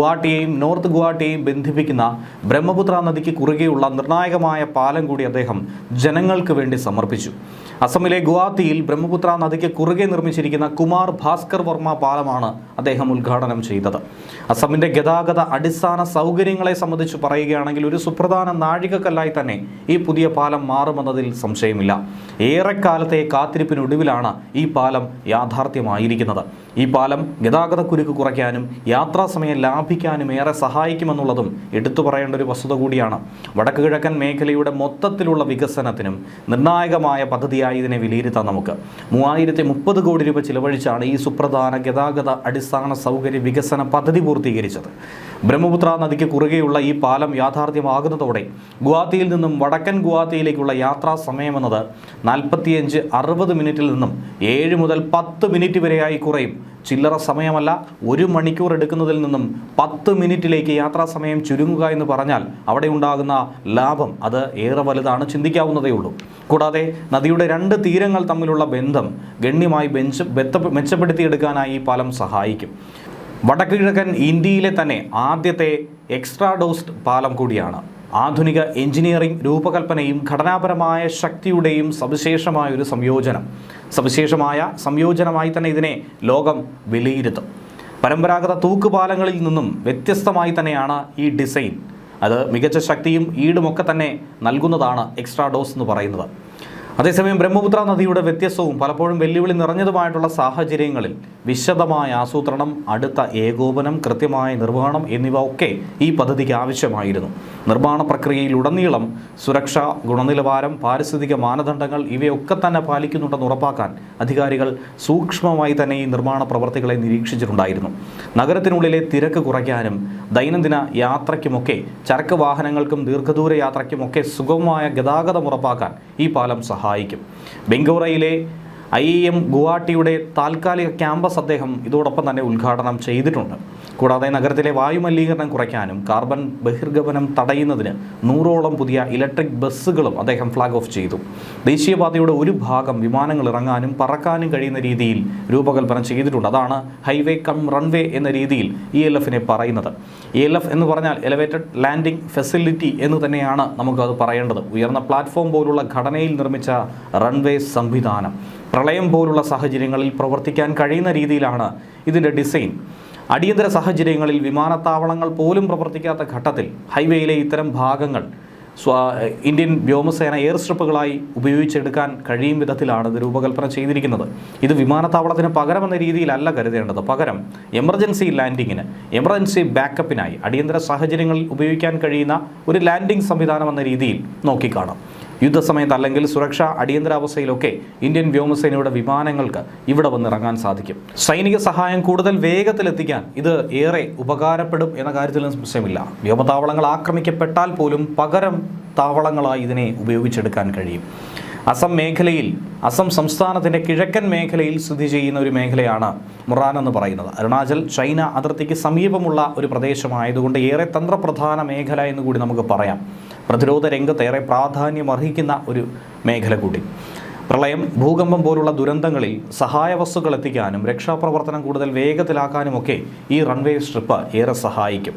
ഗുവാഹട്ടിയെയും north ഗുവാഹട്ടിയെയും ബന്ധിപ്പിക്കുന്ന ബ്രഹ്മപുത്ര നദിക്ക് കുറുകെയുള്ള നിർണായകമായ പാലം കൂടി അദ്ദേഹം ജനങ്ങൾക്ക് വേണ്ടി സമർപ്പിച്ചു. അസമിലെ ഗുവാഹത്തിയിൽ ബ്രഹ്മപുത്ര നദിക്ക് കുറുകെ നിർമ്മിച്ചിരിക്കുന്ന കുമാർ ഭാസ്കർ വർമ്മ പാലമാണ് അദ്ദേഹം ഉദ്ഘാടനം ചെയ്തത്. അസമിന്റെ ഗതാഗത അടിസ്ഥാന സൗകര്യങ്ങളെ സംബന്ധിച്ച് പറയുകയാണെങ്കിൽ ഒരു സുപ്രധാന നാഴികക്കല്ലായി തന്നെ ഈ പുതിയ പാലം മാറുമെന്നതിൽ സംശയമില്ല. ഏറെക്കാലത്തെ കാത്തിരിപ്പിനൊടുവിലാണ് ഈ പാലം യാഥാർത്ഥ്യമായിരിക്കുന്നത്. ഈ പാലം ഗതാഗതക്കുരുക്ക് കുറയ്ക്കാനും യാത്രാസമയം ലാഭിക്കാനും ഏറെ സഹായിക്കുമെന്നുള്ളതും എടുത്തു പറയേണ്ട ഒരു വസ്തുത കൂടിയാണ്. വടക്ക് കിഴക്കൻ മേഖലയുടെ മൊത്തത്തിലുള്ള വികസനത്തിനും നിർണായകമായ പദ്ധതിയായി ഇതിനെ വിലയിരുത്താം. നമുക്ക് 3030 കോടി രൂപ ചിലവഴിച്ചാണ് ഈ സുപ്രധാന ഗതാഗത അടിസ്ഥാന സൗകര്യ വികസന പദ്ധതി പൂർത്തീകരിച്ചത്. ബ്രഹ്മപുത്ര നദിക്ക് കുറുകെയുള്ള ഈ പാലം യാഥാർത്ഥ്യമാകുന്നതോടെ ഗുവാഹത്തിയിൽ നിന്നും വടക്കൻ ഗുവാഹത്തിയിലേക്കുള്ള യാത്രാ സമയമെന്നത് 45-60 മിനിറ്റിൽ നിന്നും 7 മുതൽ 10 മിനിറ്റ് വരെയായി കുറയും. ചില്ലറ സമയമല്ല, 1 മണിക്കൂർ എടുക്കുന്നതിൽ നിന്നും 10 മിനിറ്റിലേക്ക് യാത്രാ സമയം ചുരുങ്ങുക എന്ന് പറഞ്ഞാൽ അവിടെ ഉണ്ടാകുന്ന ലാഭം അത് ഏറെ വലുതാണ്, ചിന്തിക്കാവുന്നതേ ഉള്ളൂ. കൂടാതെ നദിയുടെ 2 തീരങ്ങൾ തമ്മിലുള്ള ബന്ധം ഗണ്യമായി മെച്ചപ്പെടുത്തിയെടുക്കാനായി ഈ പാലം സഹായിക്കും. വടക്ക് കിഴക്കൻ ഇന്ത്യയിലെ തന്നെ ആദ്യത്തെ എക്സ്ട്രാ ഡോസ്ഡ് പാലം കൂടിയാണ്. ആധുനിക എഞ്ചിനീയറിംഗ് രൂപകൽപ്പനയും ഘടനാപരമായ ശക്തിയുടെയും സവിശേഷമായ സംയോജനമായി തന്നെ ഇതിനെ ലോകം വിലയിരുത്തും. പരമ്പരാഗത തൂക്കുപാലങ്ങളിൽ നിന്നും വ്യത്യസ്തമായി തന്നെയാണ് ഈ ഡിസൈൻ. അത് മികച്ച ശക്തിയും ഈടുമൊക്കെ തന്നെ നൽകുന്നതാണ് എക്സ്ട്രാ ഡോസ് എന്ന് പറയുന്നത്. അതേസമയം ബ്രഹ്മപുത്ര നദിയുടെ വ്യത്യസ്തവും പലപ്പോഴും വെല്ലുവിളി നിറഞ്ഞതുമായിട്ടുള്ള സാഹചര്യങ്ങളിൽ വിശദമായ ആസൂത്രണം, അടുത്ത ഏകോപനം, കൃത്യമായ നിർവഹണം എന്നിവ ഒക്കെ ഈ പദ്ധതിക്ക് ആവശ്യമായിരുന്നു. നിർമ്മാണ പ്രക്രിയയിലുടനീളം സുരക്ഷ, ഗുണനിലവാരം, പാരിസ്ഥിതിക മാനദണ്ഡങ്ങൾ ഇവയൊക്കെ തന്നെ പാലിക്കുന്നുണ്ടെന്ന് ഉറപ്പാക്കാൻ അധികാരികൾ സൂക്ഷ്മമായി തന്നെ ഈ നിർമ്മാണ പ്രവർത്തികളെ നിരീക്ഷിച്ചിട്ടുണ്ടായിരുന്നു. നഗരത്തിനുള്ളിലെ തിരക്ക് കുറയ്ക്കാനും ദൈനംദിന യാത്രയ്ക്കുമൊക്കെ, ചരക്ക് വാഹനങ്ങൾക്കും ദീർഘദൂര യാത്രയ്ക്കുമൊക്കെ സുഗമമായ ഗതാഗതം ഉറപ്പാക്കാൻ ഈ പാലം സഹായിക്കും. ബെംഗോറയിലെ IIM ഗുവാഹട്ടിയുടെ താൽക്കാലിക ക്യാമ്പസ് അദ്ദേഹം ഇതോടൊപ്പം തന്നെ ഉദ്ഘാടനം ചെയ്തിട്ടുണ്ട്. കൂടാതെ നഗരത്തിലെ വായുമലിനീകരണം കുറയ്ക്കാനും കാർബൺ ബഹിർഗമനം തടയുന്നതിന് 100ഓളം പുതിയ ഇലക്ട്രിക് ബസ്സുകളും അദ്ദേഹം ഫ്ലാഗ് ഓഫ് ചെയ്തു. ദേശീയപാതയുടെ ഒരു ഭാഗം വിമാനങ്ങൾ ഇറങ്ങാനും പറക്കാനും കഴിയുന്ന രീതിയിൽ രൂപകൽപ്പന ചെയ്തിട്ടുണ്ട്. അതാണ് ഹൈവേ കം റൺവേ എന്ന രീതിയിൽ ELF-നെ പറയുന്നത്. ELF എന്ന് പറഞ്ഞാൽ എലവേറ്റഡ് ലാൻഡിംഗ് ഫെസിലിറ്റി എന്ന് തന്നെയാണ് നമുക്കത് പറയേണ്ടത്. ഉയർന്ന പ്ലാറ്റ്ഫോം പോലുള്ള ഘടനയിൽ നിർമ്മിച്ച റൺവേ സംവിധാനം പ്രളയം പോലുള്ള സാഹചര്യങ്ങളിൽ പ്രവർത്തിക്കാൻ കഴിയുന്ന രീതിയിലാണ് ഇതിൻ്റെ ഡിസൈൻ. അടിയന്തര സാഹചര്യങ്ങളിൽ വിമാനത്താവളങ്ങൾ പോലും പ്രവർത്തിക്കാത്ത ഘട്ടത്തിൽ ഹൈവേയിലെ ഇത്തരം ഭാഗങ്ങൾ ഇന്ത്യൻ വ്യോമസേന എയർ സ്ട്രിപ്പുകളായി ഉപയോഗിച്ചെടുക്കാൻ കഴിയും വിധത്തിലാണ് ഇത് രൂപകൽപ്പന ചെയ്തിരിക്കുന്നത്. ഇത് വിമാനത്താവളത്തിന് പകരമെന്ന രീതിയിലല്ല കരുതേണ്ടത്. പകരം എമർജൻസി ലാൻഡിങ്ങിന്, എമർജൻസി ബാക്കപ്പിനായി അടിയന്തര സാഹചര്യങ്ങളിൽ ഉപയോഗിക്കാൻ കഴിയുന്ന ഒരു ലാൻഡിംഗ് സംവിധാനം എന്ന രീതിയിൽ നോക്കിക്കാണാം. യുദ്ധസമയത്ത് അല്ലെങ്കിൽ സുരക്ഷാ അടിയന്തരാവസ്ഥയിലൊക്കെ ഇന്ത്യൻ വ്യോമസേനയുടെ വിമാനങ്ങൾക്ക് ഇവിടെ വന്നിറങ്ങാൻ സാധിക്കും. സൈനിക സഹായം കൂടുതൽ വേഗത്തിലെത്തിക്കാൻ ഇത് ഏറെ ഉപകാരപ്പെടും എന്ന കാര്യത്തിലും സംശയമില്ല. വ്യോമതാവളങ്ങൾ ആക്രമിക്കപ്പെട്ടാൽ പോലും പകരം താവളങ്ങളായി ഇതിനെ ഉപയോഗിച്ചെടുക്കാൻ കഴിയും. അസം സംസ്ഥാനത്തിൻ്റെ കിഴക്കൻ മേഖലയിൽ സ്ഥിതി ചെയ്യുന്ന ഒരു മേഖലയാണ് മുറാൻ എന്ന് പറയുന്നത്. അരുണാചൽ ചൈന അതിർത്തിക്ക് സമീപമുള്ള ഒരു പ്രദേശമായതുകൊണ്ട് ഏറെ തന്ത്രപ്രധാന മേഖല എന്ന് കൂടി നമുക്ക് പറയാം. പ്രതിരോധ രംഗത്ത് ഏറെ പ്രാധാന്യമർഹിക്കുന്ന ഒരു മേഖല കൂടി. പ്രളയം, ഭൂകമ്പം പോലുള്ള ദുരന്തങ്ങളിൽ സഹായ വസ്തുക്കൾ എത്തിക്കാനും രക്ഷാപ്രവർത്തനം കൂടുതൽ വേഗത്തിലാക്കാനുമൊക്കെ ഈ റൺവേ സ്ട്രിപ്പ് ഏറെ സഹായിക്കും.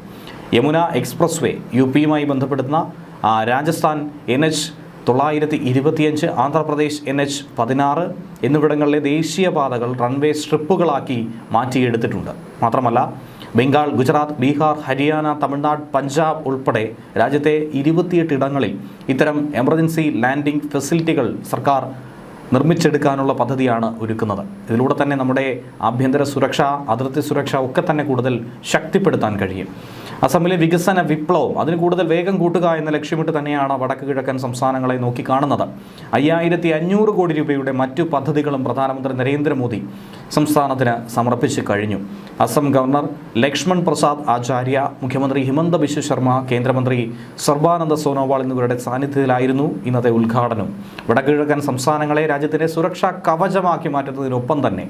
യമുന എക്സ്പ്രസ് വേ, UP-യുമായി ബന്ധപ്പെടുന്ന രാജസ്ഥാൻ NH-925, ആന്ധ്രാപ്രദേശ് NH-16 എന്നിവിടങ്ങളിലെ ദേശീയപാതകൾ റൺവേ സ്ട്രിപ്പുകളാക്കി മാറ്റിയെടുത്തിട്ടുണ്ട്. മാത്രമല്ല ബംഗാൾ, ഗുജറാത്ത്, ബീഹാർ, ഹരിയാന, തമിഴ്നാട്, പഞ്ചാബ് ഉൾപ്പെടെ രാജ്യത്തെ 28 ഇടങ്ങളിൽ ഇത്തരം എമർജൻസി ലാൻഡിംഗ് ഫെസിലിറ്റികൾ സർക്കാർ നിർമ്മിച്ചെടുക്കാനുള്ള പദ്ധതിയാണ് ഒരുക്കുന്നത്. ഇതിലൂടെ തന്നെ നമ്മുടെ ആഭ്യന്തര സുരക്ഷ, അതിർത്തി സുരക്ഷ ഒക്കെ തന്നെ കൂടുതൽ ശക്തിപ്പെടുത്താൻ കഴിയും. അസമിലെ വികസന വിപ്ലവം അതിന് കൂടുതൽ വേഗം കൂട്ടുക എന്ന ലക്ഷ്യമിട്ട് തന്നെയാണ് വടക്ക് കിഴക്കൻ സംസ്ഥാനങ്ങളെ നോക്കിക്കാണുന്നത്. 5500 കോടി രൂപയുടെ മറ്റു പദ്ധതികളും പ്രധാനമന്ത്രി നരേന്ദ്രമോദി സംസ്ഥാനത്തിന് സമർപ്പിച്ചു കഴിഞ്ഞു. അസം ഗവർണർ ലക്ഷ്മൺ പ്രസാദ് ആചാര്യ, മുഖ്യമന്ത്രി ഹിമന്ത ബിശ്വ ശർമ്മ, കേന്ദ്രമന്ത്രി സർബാനന്ദ സോനോവാൾ എന്നിവരുടെ സാന്നിധ്യത്തിലായിരുന്നു ഇന്നത്തെ ഉദ്ഘാടനം. വടക്ക് കിഴക്കൻ സംസ്ഥാനങ്ങളെ രാജ്യത്തിൻ്റെ സുരക്ഷാ കവചമാക്കി മാറ്റുന്നതിനൊപ്പം തന്നെ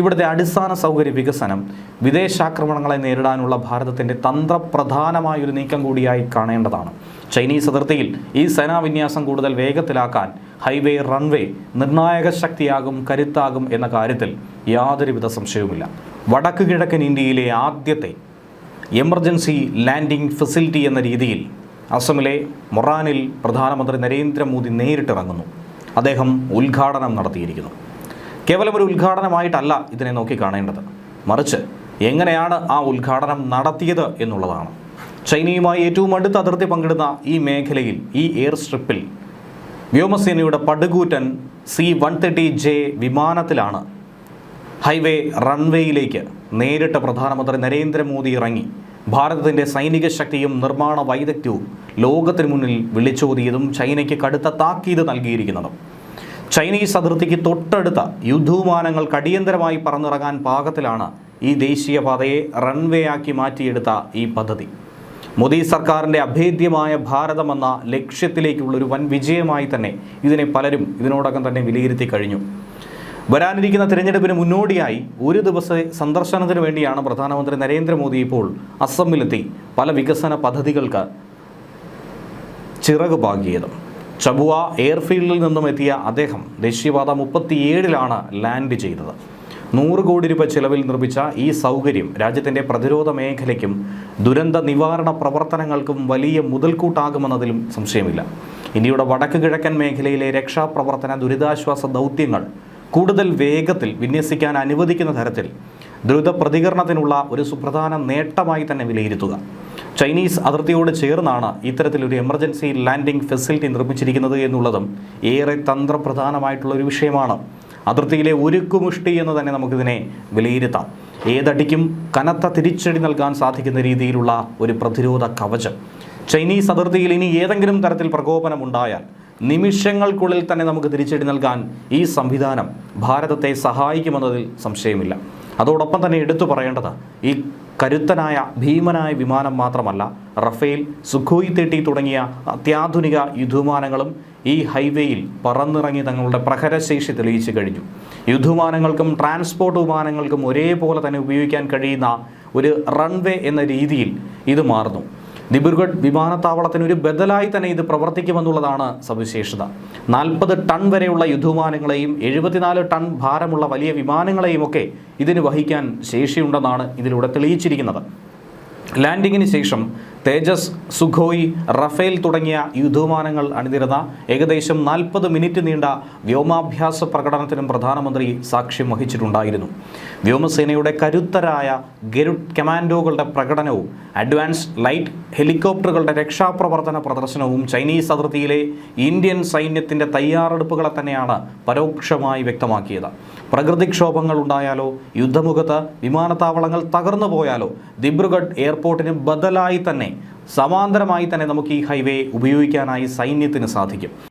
ഇവിടുത്തെ അടിസ്ഥാന സൗകര്യ വികസനം വിദേശാക്രമണങ്ങളെ നേരിടാനുള്ള ഭാരതത്തിൻ്റെ തന്ത്രപ്രധാനമായൊരു നീക്കം കൂടിയായി കാണേണ്ടതാണ്. ചൈനീസ് അതിർത്തിയിൽ ഈ സേനാവിന്യാസം കൂടുതൽ വേഗത്തിലാക്കാൻ ഹൈവേ, റൺവേ നിർണായക ശക്തിയാകും, കരുത്താകും എന്ന കാര്യത്തിൽ യാതൊരുവിധ സംശയവുമില്ല. വടക്ക് കിഴക്കൻ ഇന്ത്യയിലെ ആദ്യത്തെ എമർജൻസി ലാൻഡിംഗ് ഫെസിലിറ്റി എന്ന രീതിയിൽ അസമിലെ മൊറാനിൽ പ്രധാനമന്ത്രി നരേന്ദ്രമോദി നേരിട്ടിറങ്ങുന്നു. അദ്ദേഹം ഉദ്ഘാടനം നടത്തിയിരിക്കുന്നു. കേവലം ഒരു ഉദ്ഘാടനമായിട്ടല്ല ഇതിനെ നോക്കിക്കാണേണ്ടത്, മറിച്ച് എങ്ങനെയാണ് ആ ഉദ്ഘാടനം നടത്തിയത് എന്നുള്ളതാണ്. ചൈനയുമായി ഏറ്റവും അടുത്ത അതിർത്തി പങ്കിടുന്ന ഈ മേഖലയിൽ, ഈ എയർ സ്ട്രിപ്പിൽ വ്യോമസേനയുടെ പടുകൂറ്റൻ C-130J വിമാനത്തിലാണ് ഹൈവേ റൺവേയിലേക്ക് നേരിട്ട് പ്രധാനമന്ത്രി നരേന്ദ്രമോദി ഇറങ്ങി ഭാരതത്തിൻ്റെ സൈനിക ശക്തിയും നിർമ്മാണ വൈദഗ്ധ്യവും ലോകത്തിന് മുന്നിൽ വിളിച്ചോതിയതും ചൈനയ്ക്ക് കടുത്ത താക്കീത് നൽകിയിരിക്കുന്നതും. ചൈനീസ് അതിർത്തിക്ക് തൊട്ടടുത്ത യുദ്ധവിമാനങ്ങൾക്ക് അടിയന്തരമായി പറന്നിറങ്ങാൻ പാകത്തിലാണ് ഈ ദേശീയപാതയെ റൺവേ ആക്കി മാറ്റിയെടുത്ത ഈ പദ്ധതി. മോദി സർക്കാരിൻ്റെ അഭേദ്യമായ ഭാരതമെന്ന ലക്ഷ്യത്തിലേക്കുള്ളൊരു വൻ വിജയമായി തന്നെ ഇതിനെ പലരും ഇതിനോടകം തന്നെ വിലയിരുത്തി കഴിഞ്ഞു. വരാനിരിക്കുന്ന തിരഞ്ഞെടുപ്പിന് മുന്നോടിയായി ഒരു ദിവസ സന്ദർശനത്തിന് വേണ്ടിയാണ് പ്രധാനമന്ത്രി നരേന്ദ്രമോദി ഇപ്പോൾ അസമിലെത്തി പല വികസന പദ്ധതികൾക്ക് ചിറക് ചബുവ എയർഫീൽഡിൽ നിന്നും എത്തിയ അദ്ദേഹം ദേശീയപാത 37 ലാൻഡ് ചെയ്തത്. 100 കോടി രൂപ ചെലവിൽ നിർമ്മിച്ച ഈ സൗകര്യം രാജ്യത്തിൻ്റെ പ്രതിരോധ മേഖലയ്ക്കും ദുരന്ത നിവാരണ പ്രവർത്തനങ്ങൾക്കും വലിയ മുതൽക്കൂട്ടാകുമെന്നതിലും സംശയമില്ല. ഇന്ത്യയുടെ വടക്ക് കിഴക്കൻ മേഖലയിലെ രക്ഷാപ്രവർത്തന ദുരിതാശ്വാസ ദൗത്യങ്ങൾ കൂടുതൽ വേഗത്തിൽ വിന്യസിക്കാൻ അനുവദിക്കുന്ന തരത്തിൽ ദ്രുത പ്രതികരണത്തിനുള്ള ഒരു സുപ്രധാന നേട്ടമായി തന്നെ വിലയിരുത്തുക. ചൈനീസ് അതിർത്തിയോട് ചേർന്നാണ് ഇത്തരത്തിലൊരു എമർജൻസി ലാൻഡിംഗ് ഫെസിലിറ്റി നിർമ്മിച്ചിരിക്കുന്നത് എന്നുള്ളതും ഏറെ തന്ത്രപ്രധാനമായിട്ടുള്ളൊരു വിഷയമാണ്. അതിർത്തിയിലെ ഒരുക്കുമുഷ്ടി എന്ന് തന്നെ നമുക്കിതിനെ വിലയിരുത്താം. ഏതടിക്കും കനത്ത തിരിച്ചടി നൽകാൻ സാധിക്കുന്ന രീതിയിലുള്ള ഒരു പ്രതിരോധ കവചം. ചൈനീസ് അതിർത്തിയിൽ ഇനി ഏതെങ്കിലും തരത്തിൽ പ്രകോപനമുണ്ടായാൽ നിമിഷങ്ങൾക്കുള്ളിൽ തന്നെ നമുക്ക് തിരിച്ചടി നൽകാൻ ഈ സംവിധാനം ഭാരതത്തെ സഹായിക്കുമെന്നതിൽ സംശയമില്ല. അതോടൊപ്പം തന്നെ എടുത്തു പറയേണ്ടത് ഈ കരുത്തനായ ഭീമനായ വിമാനം മാത്രമല്ല, റഫേൽ, സുഖോയ് 30 തുടങ്ങിയ അത്യാധുനിക യുദ്ധവിമാനങ്ങളും ഈ ഹൈവേയിൽ പറന്നിറങ്ങി തങ്ങളുടെ പ്രഹരശേഷി തെളിയിച്ചു കഴിഞ്ഞു. യുദ്ധവിമാനങ്ങൾക്കും ട്രാൻസ്പോർട്ട് വിമാനങ്ങൾക്കും ഒരേപോലെ തന്നെ ഉപയോഗിക്കാൻ കഴിയുന്ന ഒരു റൺവേ എന്ന രീതിയിൽ ഇത് മാറുന്നു. ദിബ്രുഗഡ് വിമാനത്താവളത്തിന് ഒരു ബദലായി തന്നെ ഇത് പ്രവർത്തിക്കുമെന്നുള്ളതാണ് സവിശേഷത. 40 ടൺ വരെയുള്ള യുദ്ധവിമാനങ്ങളെയും 74 ടൺ ഭാരമുള്ള വലിയ വിമാനങ്ങളെയും ഒക്കെ ഇതിന് വഹിക്കാൻ ശേഷിയുണ്ടെന്നാണ് ഇതിലൂടെ തെളിയിച്ചിരിക്കുന്നത്. ലാൻഡിങ്ങിന് ശേഷം തേജസ്, സുഖോയ്, റഫേൽ തുടങ്ങിയ യുദ്ധവിമാനങ്ങൾ അണിനിരന്ന ഏകദേശം 40 മിനിറ്റ് നീണ്ട വ്യോമാഭ്യാസ പ്രകടനത്തിനും പ്രധാനമന്ത്രി സാക്ഷ്യം വഹിച്ചിട്ടുണ്ടായിരുന്നു. വ്യോമസേനയുടെ കരുത്തരായ ഗരുഡ് കമാൻഡോകളുടെ പ്രകടനവും അഡ്വാൻസ് ലൈറ്റ് ഹെലികോപ്റ്ററുകളുടെ രക്ഷാപ്രവർത്തന പ്രദർശനവും ചൈനീസ് അതിർത്തിയിലെ ഇന്ത്യൻ സൈന്യത്തിൻ്റെ തയ്യാറെടുപ്പുകളെ തന്നെയാണ് പരോക്ഷമായി വ്യക്തമാക്കിയത്. പ്രകൃതിക്ഷോഭങ്ങൾ ഉണ്ടായാലോ, യുദ്ധമുഖത്ത് വിമാനത്താവളങ്ങൾ തകർന്നു പോയാലോ ദിബ്രുഗഡ് എയർപോർട്ടിന് ബദലായി തന്നെ, സമാന്തരമായി തന്നെ നമുക്ക് ഈ ഹൈവേ ഉപയോഗിക്കാനായി സൈന്യത്തിന് സാധിക്കും.